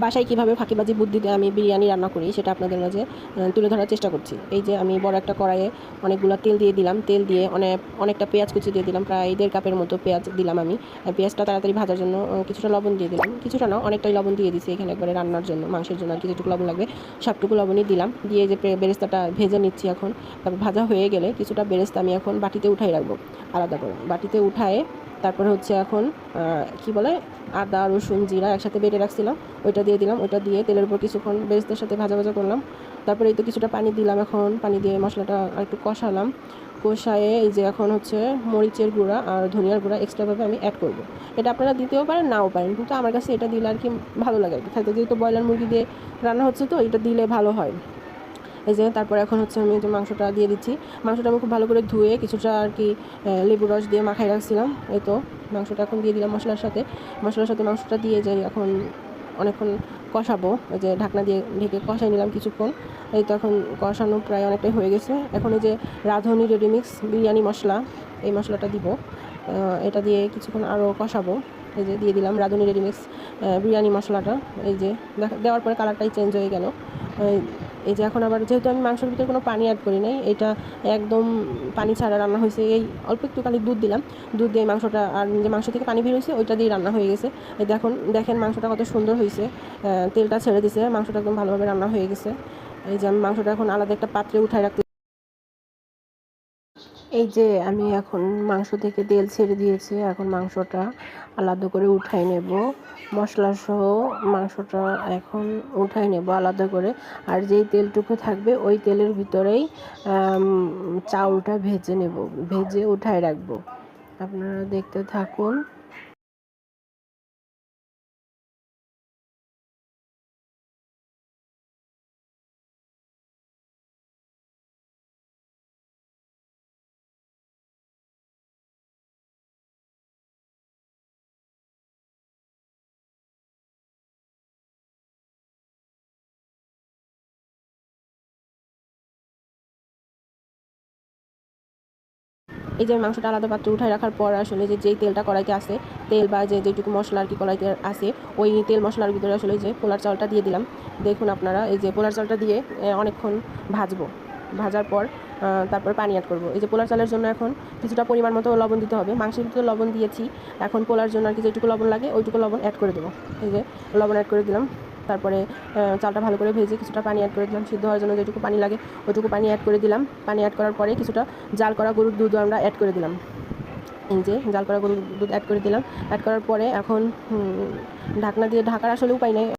বাসায় কীভাবে ফাঁকিবাজি বুদ্ধিতে আমি বিরিয়ানি রান্না করি সেটা আপনাদের মাঝে তুলে ধরার চেষ্টা করছি। এই যে আমি বড় একটা কড়াইয়ে অনেকগুলো তেল দিয়ে দিলাম, তেল দিয়ে অনেকটা পেঁয়াজ কুচি দিয়ে দিলাম, প্রায় 1.5 কাপের মতো পেঁয়াজ দিলাম আমি। পেঁয়াজটা তাড়াতাড়ি ভাজার জন্য কিছুটা লবণ দিয়ে দিলাম, কিছুটা না অনেকটাই লবণ দিয়ে দিছি এখানে একবারে রান্নার জন্য, মাংসের জন্য আর কি যেটুকু লবণ লাগবে সবটুকু লবণই দিলাম। দিয়ে যে বেরেস্তাটা ভেজে নিচ্ছি এখন। তারপর ভাজা হয়ে গেলে কিছুটা বেরেস্তা আমি এখন বাটিতে উঠাই রাখবো আলাদা করে। বাটিতে উঠায়ে তারপরে হচ্ছে এখন কি বলে আদা রসুন জিরা একসাথে বেটে রাখছিলাম ওইটা দিয়ে দিলাম। ওইটা দিয়ে তেলের উপর কিছুক্ষণ বেরেস্তার সাথে ভাজা ভাজা করলাম। তারপরে এই তো কিছুটা পানি দিলাম, এখন পানি দিয়ে মশলাটা আর একটু কষালাম। কষায়ে এই যে এখন হচ্ছে মরিচের গুঁড়া আর ধনিয়ার গুঁড়া এক্সট্রাভাবে আমি অ্যাড করব। এটা আপনারা দিতেও পারেন নাও পারেন, কিন্তু আমার কাছে এটা দিলে আর কি ভালো লাগে আর কি খাইতে, যেহেতু ব্রয়লার মুরগি দিয়ে রান্না হচ্ছে তো এটা দিলে ভালো হয়। এই যে তারপর এখন হচ্ছে আমি যে মাংসটা দিয়ে দিচ্ছি। মাংসটা আমি খুব ভালো করে ধুয়ে কিছুটা আর কি লেবু রস দিয়ে মাখাই রাখছিলাম। এই তো মাংসটা এখন দিয়ে দিলাম মশলার সাথে মাংসটা দিয়ে যে এখন অনেকক্ষণ কষাবো। এই যে ঢাকনা দিয়ে ঢেকে কষাই নিলাম কিছুক্ষণ। এই তো এখন কষানো প্রায় অনেকটাই হয়ে গেছে। এখন এই যে রাঁধুনি রেডিমিক্স বিরিয়ানি মশলা, এই মশলাটা দিব। এটা দিয়ে কিছুক্ষণ আরও কষাবো। এই যে দিয়ে দিলাম রাঁধুনি রেডিমিক্স বিরিয়ানি মশলাটা। এই যে দেওয়ার পরে কালারটাই চেঞ্জ হয়ে গেল। এই যে এখন আবার যেহেতু আমি মাংসের ভিতরে কোনো পানি অ্যাড করি নাই, এটা একদম পানি ছাড়া রান্না হয়েছে। এই অল্প একটু খালি দুধ দিলাম, দুধ দিয়ে মাংসটা আর যে মাংস থেকে পানি বের হয়েছে ওইটা দিয়ে রান্না হয়ে গেছে। এই দেখেন মাংসটা কত সুন্দর হয়েছে, তেলটা ছেড়ে দিছে, মাংসটা একদম ভালোভাবে রান্না হয়ে গেছে। এই যে আমি মাংসটা এখন আলাদা একটা পাত্রে উঠায় রাখতে। এই যে আমি এখন মাংস থেকে তেল ছেড়ে দিয়েছে, এখন মাংসটা আলাদা করে উঠাই নেব মশলা সহ। মাংসটা এখন উঠাই নেব আলাদা করে, আর যেই তেলটুকু থাকবে ওই তেলের ভিতরেই চাউলটা ভেজে নেব, ভেজে উঠাই রাখবো। আপনারা দেখতে থাকুন। এই যে মাংসটা আলাদা পাত্রে উঠায় রাখার পর আসলে যেই তেলটা কড়াইতে আছে, তেল বা যেটুকু মশলা আর কি কড়াইতে আছে, ওই তেল মশলার ভিতরে আসলে যে পোলার চালটা দিয়ে দিলাম। দেখুন আপনারা, এই যে পোলার চালটা দিয়ে অনেকক্ষণ ভাজবো। ভাজার পর তারপর পানি অ্যাড করবো। এই যে পোলার চালের জন্য এখন কিছুটা পরিমাণ মতো লবণ দিতে হবে। মাংসের ভিতরে লবণ দিয়েছি, এখন পোলার জন্য আর কি যেটুকু লবণ লাগে ওইটুকু লবণ অ্যাড করে দেবো। এই যে লবণ অ্যাড করে দিলাম। তারপরে চালটা ভালো করে ভেজে কিছুটা পানি অ্যাড করে দিলাম, সিদ্ধ হওয়ার জন্য যেটুকু পানি লাগে ওইটুকু পানি অ্যাড করে দিলাম। পানি অ্যাড করার পরে কিছুটা জাল করা গরুর দুধ আমরা অ্যাড করে দিলাম। এই যে জাল করা গরুর দুধ অ্যাড করে দিলাম। অ্যাড করার পরে এখন ঢাকনা দিয়ে ঢাকার আসলে উপায় নেই।